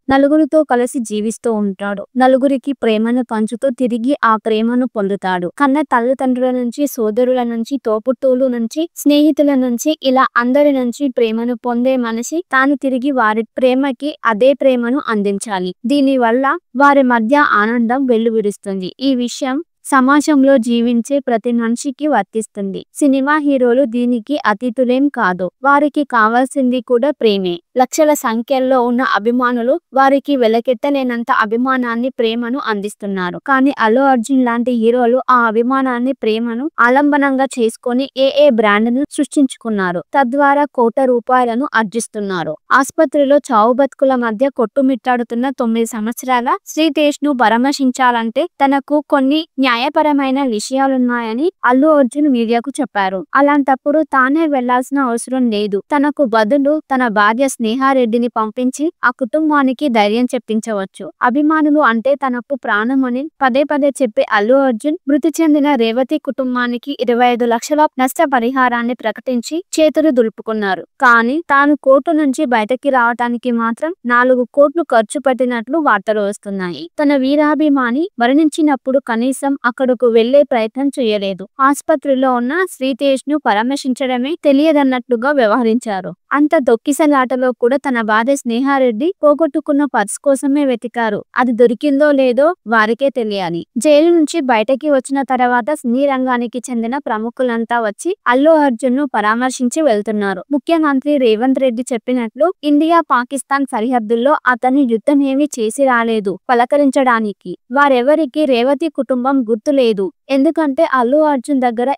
నలుగురితో కలిసి జీవిస్తూ ఉంటాడు. నలుగురికి ప్రేమను పంచుతూ తిరిగి ఆ ప్రేమను పొందుతాడు. కన్న తల్లిదండ్రుల నుంచి, సోదరుల నుంచి, తోబుట్టువుల నుంచి, స్నేహితుల నుంచి ఇలా అందరి నుంచి ప్రేమను పొందే మనిషి తాను తిరిగి వారి ప్రేమకి అదే ప్రేమను అందించాలి. దీనివల్ల వారి మధ్య ఆనందం వెల్లువిరుస్తుంది. ఈ విషయం సమాజంలో జీవించే ప్రతి మనిషికి వర్తిస్తుంది. సినిమా హీరోలు దీనికి అతీతులేం కాదు. వారికి కావాల్సింది కూడా ప్రేమే. లక్షల సంఖ్యలో ఉన్న అభిమానులు వారికి వెలకెట్టలేనంత అభిమానాన్ని, ప్రేమను అందిస్తున్నారు. కానీ అల్లు అర్జున్ లాంటి హీరోలు ఆ అభిమానాన్ని, ప్రేమను ఆలంబనంగా చేసుకొని ఏ బ్రాండ్ను సృష్టించుకున్నారు. తద్వారా కోట్ల రూపాయలను ఆర్జిస్తున్నారు. ఆస్పత్రిలో చావు బతుకుల మధ్య కొట్టుమిట్టాడుతున్న 9 సంవత్సరాల శ్రీతేజ్ ను పరామర్శించాలంటే తనకు కొన్ని న్యాయపరమైన విషయాలున్నాయని అల్లు అర్జున్ మీడియాకు చెప్పారు. అలాంటప్పుడు తానే వెళ్లాల్సిన అవసరం లేదు. తనకు బదులు తన భార్య స్నేహారెడ్డిని పంపించి ఆ కుటుంబానికి ధైర్యం చెప్పించవచ్చు. అభిమానులు అంటే తనకు ప్రాణమని పదే చెప్పే అల్లు అర్జున్ మృతి చెందిన రేవతి కుటుంబానికి 25 లక్షల నష్టపరిహారాన్ని ప్రకటించి చేతులు దులుపుకున్నారు. కానీ తాను కోర్టు నుంచి బయటకి రావటానికి మాత్రం 4 కోట్లు ఖర్చు పెట్టినట్లు వార్తలు వస్తున్నాయి. తన వీరాభిమాని మరణించినప్పుడు కనీసం అక్కడకు వెళ్లే ప్రయత్నం చేయలేదు. ఆస్పత్రిలో ఉన్న శ్రీతేజ్ ను పరామర్శించడమే తెలియదన్నట్లుగా వ్యవహరించారు. అంత తొక్కిసలాటలో కూడా తన భార్య స్నేహారెడ్డి పోగొట్టుకున్న పర్స్ కోసమే వెతికారు. అది దొరికిందో లేదో వారికే తెలియాలి. జైలు నుంచి బయటకి వచ్చిన తర్వాత సినీ రంగానికి చెందిన ప్రముఖులంతా వచ్చి అల్లు అర్జున్ ను పరామర్శించి వెళ్తున్నారు. ముఖ్యమంత్రి రేవంత్ రెడ్డి చెప్పినట్లు ఇండియా పాకిస్తాన్ సరిహద్దుల్లో అతని యుద్ధమేమీ చేసి రాలేదు పలకరించడానికి. వారెవరికి రేవతి కుటుంబం గుర్తులేదు. ఎందుకంటే అల్లు అర్జున్ దగ్గర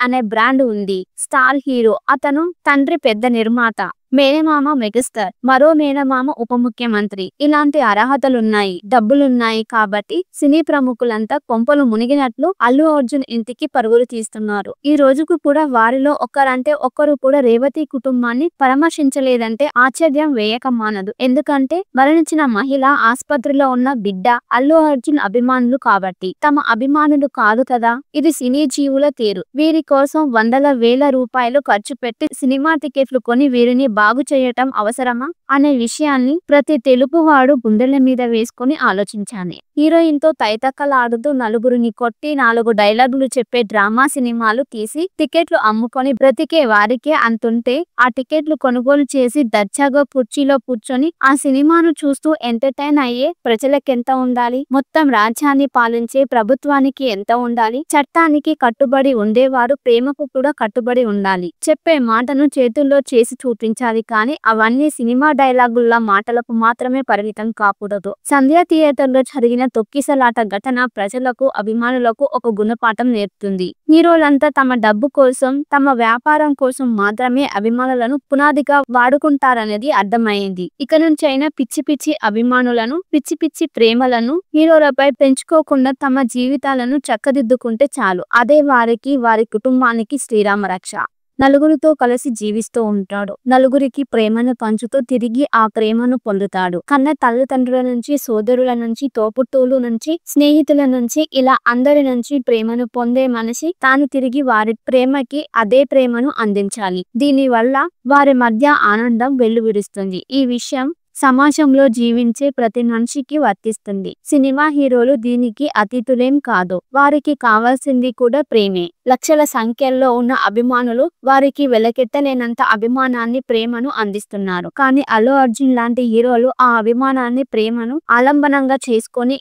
అనే బ్రాండ్ ఉంది. Star hero. అతను తండ్రి పెద్ద నిర్మాత, మేనమామ మెగాస్టార్, మరో మేనమామ ఉప ముఖ్యమంత్రి. ఇలాంటి అర్హతలున్నాయి, డబ్బులున్నాయి కాబట్టి సినీ ప్రముఖులంతా కొంపలు మునిగినట్లు అల్లు అర్జున్ ఇంటికి పరుగులు తీస్తున్నారు. ఈ రోజుకు కూడా వారిలో ఒకరంటే ఒకరు కూడా రేవతి కుటుంబాన్ని పరామర్శించలేదంటే ఆశ్చర్యం వేయక మానదు. ఎందుకంటే మరణించిన మహిళ, ఆస్పత్రిలో ఉన్న బిడ్డ అల్లు అర్జున్ అభిమానులు కాబట్టి. తమ అభిమానులు కాదు కదా. ఇది సినీ జీవుల తీరు. వీరి కోసం వందల వేల రూపాయలు ఖర్చు పెట్టి సినిమా టికెట్లు కొని వీరిని బాగు చేయటం అవసరమా అనే విషయాన్ని ప్రతి తెలుగువాడు గుండెల మీద వేసుకుని ఆలోచించాలి. హీరోయిన్ తో తైతక్కలాడుతూ నలుగురిని కొట్టి 4 డైలాగులు చెప్పే డ్రామా సినిమాలు తీసి టికెట్లు అమ్ముకొని బ్రతికే వారికే అంతుంటే ఆ టికెట్లు కొనుగోలు చేసి దర్జాగా కుర్చీలో కూర్చొని ఆ సినిమాను చూస్తూ ఎంటర్టైన్ అయ్యే ప్రజలకెంత ఉండాలి? మొత్తం రాజ్యాన్ని పాలించే ప్రభుత్వానికి ఎంత ఉండాలి? చట్టానికి కట్టుబడి ఉండేవారు ప్రేమకు కూడా కట్టుబడి ఉండాలి. చెప్పే మాటను చేతుల్లో చేసి చూపించాలి. కానీ అవన్నీ సినిమా డైలాగుల్లా మాటలకు మాత్రమే పరిమితం కాకూడదు. సంధ్య థియేటర్లో జరిగిన తొక్కిసలాట ఘటన ప్రజలకు, అభిమానులకు ఒక గుణపాఠం నేర్పుతుంది. హీరోలంతా తమ డబ్బు కోసం, తమ వ్యాపారం కోసం మాత్రమే అభిమానులను పునాదిగా వాడుకుంటారనేది అర్థమైంది. ఇక నుంచైనా పిచ్చి అభిమానులను, పిచ్చి ప్రేమలను హీరోలపై పెంచుకోకుండా తమ జీవితాలను చక్కదిద్దుకుంటే చాలు. అదే వారికి, వారి కుటుంబానికి శ్రీరామ రక్ష. నలుగురితో కలిసి జీవిస్తూ ఉంటాడు. నలుగురికి ప్రేమను పంచుతూ తిరిగి ఆ ప్రేమను పొందుతాడు. కన్న తల్లిదండ్రుల నుంచి, సోదరుల నుంచి, తోబుట్టువుల నుంచి, స్నేహితుల నుంచి ఇలా అందరి నుంచి ప్రేమను పొందే మనిషి తాను తిరిగి వారి ప్రేమకి అదే ప్రేమను అందించాలి. దీనివల్ల వారి మధ్య ఆనందం వెల్లువిరుస్తుంది. ఈ విషయం సమాజంలో జీవించే ప్రతి మనిషికి వర్తిస్తుంది. సినిమా హీరోలు దీనికి అతీతులేం కాదు. వారికి కావాల్సింది కూడా ప్రేమే. లక్షల సంఖ్యలో ఉన్న అభిమానులు వారికి వెలకెట్టలేనంత అభిమానాన్ని, ప్రేమను అందిస్తున్నారు. కానీ అల్లు అర్జున్ లాంటి హీరోలు ఆ అభిమానాన్ని, ప్రేమను ఆలంబనంగా చేసుకొని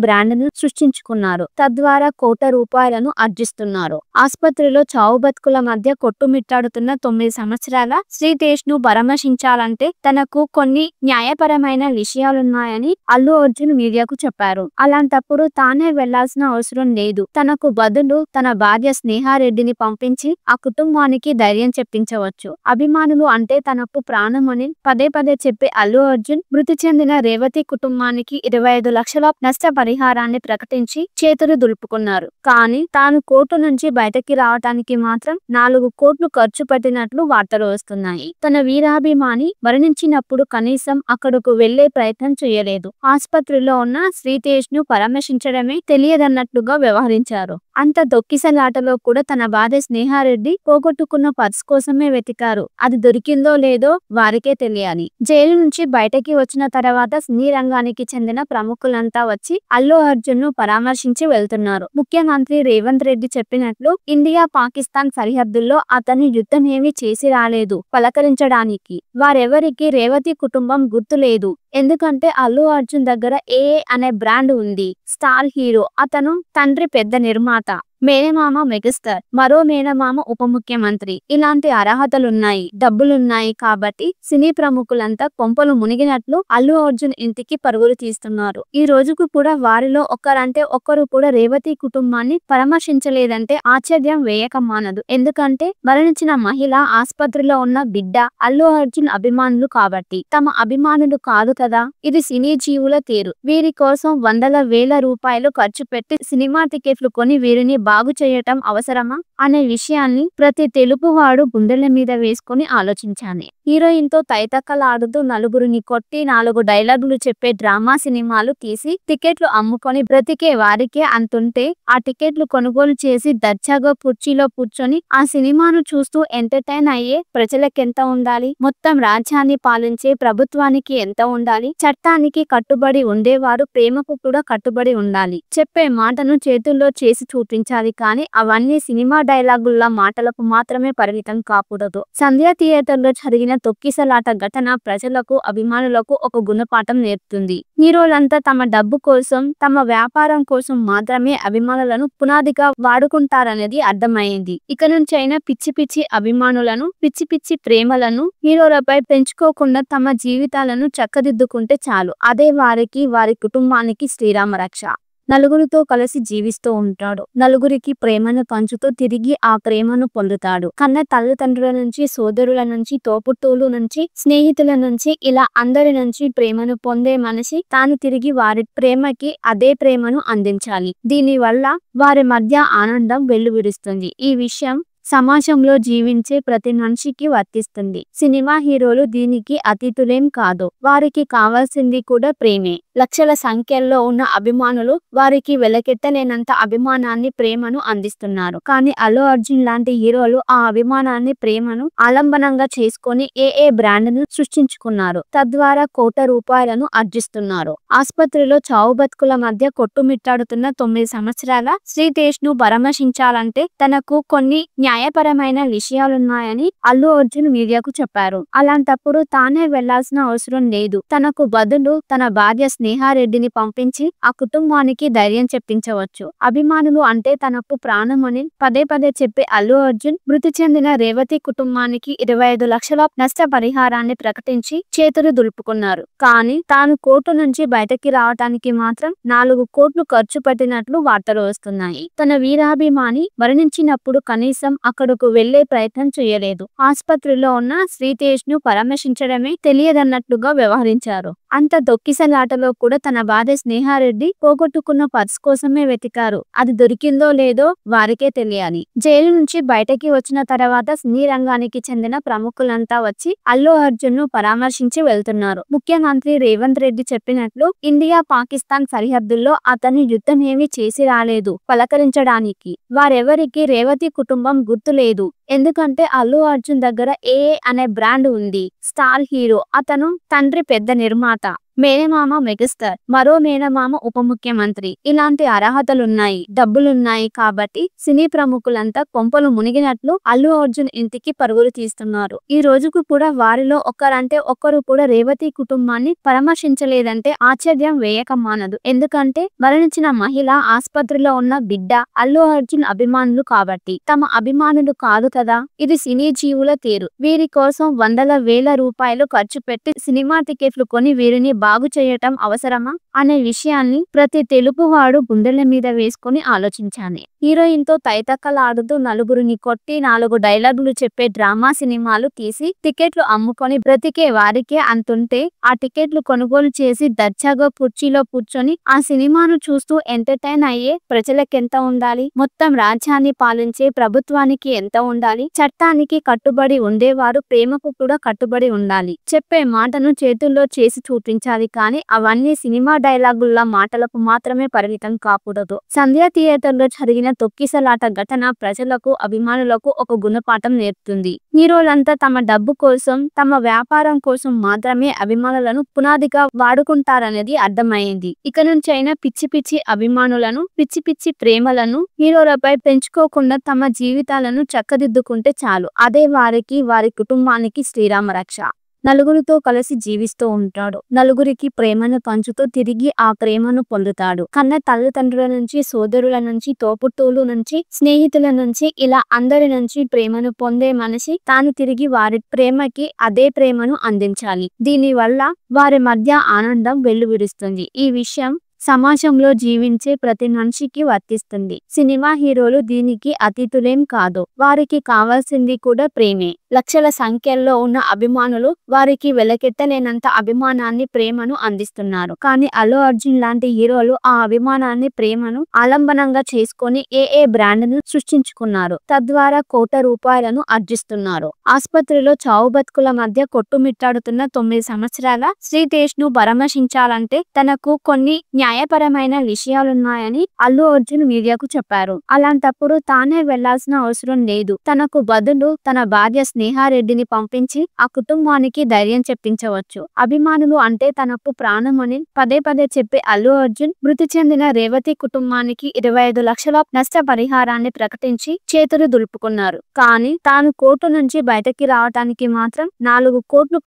బ్రాండ్ను సృష్టించుకున్నారు. తద్వారా కోట్ల రూపాయలను ఆర్జిస్తున్నారు. ఆస్పత్రిలో చావు బతుకుల మధ్య కొట్టుమిట్టాడుతున్న 9 సంవత్సరాల శ్రీతేజ్ ను పరామర్శించాలంటే తనకు కొన్ని న్యాయపరమైన విషయాలున్నాయని అల్లు అర్జున్ మీడియాకు చెప్పారు. అలాంటప్పుడు తానే వెళ్లాల్సిన అవసరం లేదు. తనకు బదులు తన భార్య స్నేహారెడ్డిని పంపించి ఆ కుటుంబానికి ధైర్యం చెప్పించవచ్చు. అభిమానులు అంటే తనకు ప్రాణమని పదే చెప్పే అల్లు అర్జున్ మృతి చెందిన రేవతి కుటుంబానికి 25 లక్షల నష్టపరిహారాన్ని ప్రకటించి చేతులు దులుపుకున్నారు. కానీ తాను కోర్టు నుంచి బయటకి రావటానికి మాత్రం 4 కోట్లు ఖర్చు పెట్టినట్లు వార్తలు వస్తున్నాయి. తన వీరాభిమాని మరణించినప్పుడు కనీసం అక్కడకు వెళ్లే ప్రయత్నం చేయలేదు. ఆస్పత్రిలో ఉన్న శ్రీతేజ్ ను పరామర్శించడమే తెలియదన్నట్లుగా వ్యవహరించారు. అంత తొక్కిసలాటలో కూడా తన భార్య స్నేహారెడ్డి పోగొట్టుకున్న పర్స్ కోసమే వెతికారు. అది దొరికిందో లేదో వారికే తెలియాలి. జైలు నుంచి బయటకి వచ్చిన తర్వాత సినీ రంగానికి చెందిన ప్రముఖులంతా వచ్చి అల్లు అర్జున్ ను పరామర్శించి వెళ్తున్నారు. ముఖ్యమంత్రి రేవంత్ రెడ్డి చెప్పినట్లు ఇండియా పాకిస్తాన్ సరిహద్దుల్లో అతని యుద్ధమేమీ చేసి రాలేదు పలకరించడానికి. వారెవరికి రేవతి కుటుంబం గుర్తు లేదు. ఎందుకంటే అల్లు అర్జున్ దగ్గర ఏఏ అనే బ్రాండ్ ఉంది. Star hero. అతను తండ్రి పెద్ద నిర్మాత, మేనమామ మెగాస్టార్, మరో మేనమామ ఉప ముఖ్యమంత్రి. ఇలాంటి అర్హతలున్నాయి, డబ్బులున్నాయి కాబట్టి సినీ ప్రముఖులంతా కొంపలు మునిగినట్లు అల్లు అర్జున్ ఇంటికి పరుగులు తీస్తున్నారు. ఈ రోజుకు కూడా వారిలో ఒక్కరంటే ఒక్కరు కూడా రేవతి కుటుంబాన్ని పరామర్శించలేదంటే ఆశ్చర్యం వేయక మానదు. ఎందుకంటే మరణించిన మహిళ, ఆస్పత్రిలో ఉన్న బిడ్డ అల్లు అర్జున్ అభిమానులు కాబట్టి. తమ అభిమానులు కాదు కదా. ఇది సినీ జీవుల తీరు. వీరి కోసం వందల వేల రూపాయలు ఖర్చు పెట్టి సినిమా టికెట్లు కొని వీరిని బాగు చేయటం అవసరమా అనే విషయాన్ని ప్రతి తెలుగువాడు గుండెల మీద వేసుకొని ఆలోచించాలి. హీరోయిన్ తో తైతక్కలాడుతూ నలుగురిని కొట్టి 4 డైలాగులు చెప్పే డ్రామా సినిమాలు తీసి టికెట్లు అమ్ముకొని బ్రతికే వారికే అంతుంటే ఆ టికెట్లు కొనుగోలు చేసి దర్జాగా కుర్చీలో కూర్చొని ఆ సినిమాను చూస్తూ ఎంటర్టైన్ అయ్యే ప్రజలకెంత ఉండాలి? మొత్తం రాజ్యాన్ని పాలించే ప్రభుత్వానికి ఎంత ఉండాలి? చట్టానికి కట్టుబడి ఉండేవారు ప్రేమకు కూడా కట్టుబడి ఉండాలి. చెప్పే మాటను చేతుల్లో చేసి చూపించాలి కానీ అవన్నీ సినిమా డైలాగుల్లా మాటలకు మాత్రమే పరిమితం కాకూడదు. సంధ్య థియేటర్లో జరిగిన తొక్కిసలాట ఘటన ప్రజలకు, అభిమానులకు ఒక గుణపాఠం నేర్పుతుంది. హీరోలంతా తమ డబ్బు కోసం, తమ వ్యాపారం కోసం మాత్రమే అభిమానులను పునాదిగా వాడుకుంటారనేది అర్థమైంది. ఇక నుంచైనా పిచ్చి పిచ్చి అభిమానులను, పిచ్చి పిచ్చి ప్రేమలను హీరోలపై పెంచుకోకుండా తమ జీవితాలను చక్కదిద్దుకుంటే చాలు. అదే వారికి, వారి కుటుంబానికి శ్రీరామ రక్ష. నలుగురితో కలిసి జీవిస్తూ ఉంటాడు. నలుగురికి ప్రేమను పంచుతూ తిరిగి ఆ ప్రేమను పొందుతాడు. కన్న తల్లిదండ్రుల నుంచి, సోదరుల నుంచి, తోబుట్టువుల నుంచి, స్నేహితుల నుంచి ఇలా అందరి నుంచి ప్రేమను పొందే మనిషి తాను తిరిగి వారి ప్రేమకి అదే ప్రేమను అందించాలి. దీనివల్ల వారి మధ్య ఆనందం వెల్లువిరుస్తుంది. ఈ విషయం సమాజంలో జీవించే ప్రతి మనిషికి వర్తిస్తుంది. సినిమా హీరోలు దీనికి అతీతులేం కాదు. వారికి కావాల్సింది కూడా ప్రేమే. లక్షల సంఖ్యలో ఉన్న అభిమానులు వారికి వెలకెట్టలేనంత అభిమానాన్ని, ప్రేమను అందిస్తున్నారు. కానీ అల్లు అర్జున్ లాంటి హీరోలు ఆ అభిమానాన్ని, ప్రేమను ఆలంబనంగా చేసుకొని ఏఏ బ్రాండ్ ను సృష్టించుకున్నారు. తద్వారా కోట్ల రూపాయలను ఆర్జిస్తున్నారు. ఆస్పత్రిలో చావు బతుకుల మధ్య కొట్టుమిట్టాడుతున్న 9 సంవత్సరాల శ్రీతేజ్ ను పరామర్శించాలంటే తనకు కొన్ని న్యాయపరమైన విషయాలున్నాయని అల్లు అర్జున్ మీడియాకు చెప్పారు. అలాంటప్పుడు తానే వెళ్లాల్సిన అవసరం లేదు. తనకు బదులు తన భార్య స్నేహారెడ్డిని పంపించి ఆ కుటుంబానికి ధైర్యం చెప్పించవచ్చు. అభిమానులు అంటే తనకు ప్రాణమని పదే పదే చెప్పే అల్లు అర్జున్ మృతి చెందిన రేవతి కుటుంబానికి 25 లక్షల నష్టపరిహారాన్ని ప్రకటించి చేతులు దులుపుకున్నారు. కానీ తాను కోర్టు నుంచి బయటకి రావటానికి మాత్రం 4 కోట్లు ఖర్చు పెట్టినట్లు వార్తలు వస్తున్నాయి. తన వీరాభిమాని మరణించినప్పుడు కనీసం అక్కడకు వెళ్లే ప్రయత్నం చేయలేదు. ఆస్పత్రిలో ఉన్న శ్రీతేజ్ ను పరామర్శించడమే తెలియదన్నట్లుగా వ్యవహరించారు. అంత తొక్కిసలాటలో కూడా తన భార్య స్నేహారెడ్డి పోగొట్టుకున్న పర్స్ కోసమే వెతికారు. అది దొరికిందో లేదో వారికే తెలియాలి. జైలు నుంచి బయటకి వచ్చిన తర్వాత సినీ రంగానికి చెందిన ప్రముఖులంతా వచ్చి అల్లు అర్జున్ ను పరామర్శించి వెళ్తున్నారు. ముఖ్యమంత్రి రేవంత్ రెడ్డి చెప్పినట్లు ఇండియా పాకిస్తాన్ సరిహద్దుల్లో అతని యుద్ధమేమీ చేసి రాలేదు పలకరించడానికి. వారెవరికి రేవతి కుటుంబం గుర్తు లేదు. ఎందుకంటే అల్లు అర్జున్ దగ్గర ఏఏ అనే బ్రాండ్ ఉంది. Star hero. అతను తండ్రి పెద్ద నిర్మాత, మేనమామ మెగాస్టార్, మరో మేనమామ ఉప ముఖ్యమంత్రి. ఇలాంటి అర్హతలున్నాయి, డబ్బులున్నాయి కాబట్టి సినీ ప్రముఖులంతా కొంపలు మునిగినట్లు అల్లు అర్జున్ ఇంటికి పరుగులు తీస్తున్నారు. ఈ రోజుకు కూడా వారిలో ఒక్కరంటే ఒక్కరు కూడా రేవతి కుటుంబాన్ని పరామర్శించలేదంటే ఆశ్చర్యం వేయక మానదు. ఎందుకంటే మరణించిన మహిళ, ఆస్పత్రిలో ఉన్న బిడ్డ అల్లు అర్జున్ అభిమానులు కాబట్టి. తమ అభిమానులు కాదు కదా. ఇది సినీ జీవుల తీరు. వీరి కోసం వందల వేల రూపాయలు ఖర్చు పెట్టి సినిమా టికెట్లు కొని వీరిని బాగు చేయటం అవసరమా అనే విషయాన్ని ప్రతి తెలుగువాడు గుండెల మీద వేసుకొని ఆలోచించాలి. హీరోయిన్ తో తైతక్కలాడుతూ నలుగురిని కొట్టి 4 డైలాగులు చెప్పే డ్రామా సినిమాలు తీసి టికెట్లు అమ్ముకొని బ్రతికే వారికే అంతుంటే ఆ టికెట్లు కొనుగోలు చేసి దర్జాగా కుర్చీలో కూర్చొని ఆ సినిమాను చూస్తూ ఎంటర్టైన్ అయ్యే ప్రజలకెంత ఉండాలి? మొత్తం రాజ్యాన్ని పాలించే ప్రభుత్వానికి ఎంత ఉండాలి? చట్టానికి కట్టుబడి ఉండేవారు ప్రేమకు కూడా కట్టుబడి ఉండాలి. చెప్పే మాటను చేతుల్లో చేసి చూపించాలి కానీ అవన్నీ సినిమా డైలాగుల్లా మాటలకు మాత్రమే పరిమితం కాకూడదు. సంధ్య థియేటర్లో జరిగిన తొక్కిసలాట ఘటన ప్రజలకు అభిమానులకు ఒక గుణపాఠం నేర్పుతుంది. హీరోలంతా తమ డబ్బు కోసం తమ వ్యాపారం కోసం మాత్రమే అభిమానులను పునాదిగా వాడుకుంటారనేది అర్థమైంది. ఇక నుంచైనా పిచ్చి పిచ్చి అభిమానులను పిచ్చి పిచ్చి ప్రేమలను హీరోలపై పెంచుకోకుండా తమ జీవితాలను చక్కదిద్దుకుంటే చాలు. అదే వారికి వారి కుటుంబానికి శ్రీరామ రక్ష. నలుగురితో కలిసి జీవిస్తూ ఉంటాడు. నలుగురికి ప్రేమను పంచుతూ తిరిగి ఆ ప్రేమను పొందుతాడు. కన్న తల్లిదండ్రుల నుంచి, సోదరుల నుంచి, తోబుట్టువుల నుంచి, స్నేహితుల నుంచి ఇలా అందరి నుంచి ప్రేమను పొందే మనిషి తాను తిరిగి వారి ప్రేమకి అదే ప్రేమను అందించాలి. దీనివల్ల వారి మధ్య ఆనందం వెల్లువిరుస్తుంది. ఈ విషయం సమాజంలో జీవించే ప్రతి మనిషికి వర్తిస్తుంది. సినిమా హీరోలు దీనికి అతీతులేం కాదు. వారికి కావాల్సింది కూడా ప్రేమే. లక్షల సంఖ్యలో ఉన్న అభిమానులు వారికి వెలకెట్టలేనంత అభిమానాన్ని, ప్రేమను అందిస్తున్నారు. కానీ అల్లు అర్జున్ లాంటి హీరోలు ఆ అభిమానాన్ని, ప్రేమను ఆలంబనంగా చేసుకొని ఏ బ్రాండ్ను సృష్టించుకున్నారు. తద్వారా కోట్ల రూపాయలను ఆర్జిస్తున్నారు. ఆసుపత్రిలో చావు బతుకుల మధ్య కొట్టుమిట్టాడుతున్న 9 సంవత్సరాల శ్రీతేజ్ ను పరామర్శించాలంటే తనకు కొన్ని న్యాయపరమైన విషయాలున్నాయని అల్లు అర్జున్ మీడియాకు చెప్పారు. అలాంటప్పుడు తానే వెళ్లాల్సిన అవసరం లేదు. తనకు బదులు తన భార్య స్నేహారెడ్డిని పంపించి ఆ కుటుంబానికి ధైర్యం చెప్పించవచ్చు. అభిమానులు అంటే తనకు ప్రాణమని పదే పదే చెప్పే అల్లు అర్జున్ మృతి చెందిన రేవతి కుటుంబానికి 25 లక్షల నష్టపరిహారాన్ని ప్రకటించి చేతులు దులుపుకున్నారు. కానీ తాను కోర్టు నుంచి బయటకి రావటానికి మాత్రం 4 కోట్లు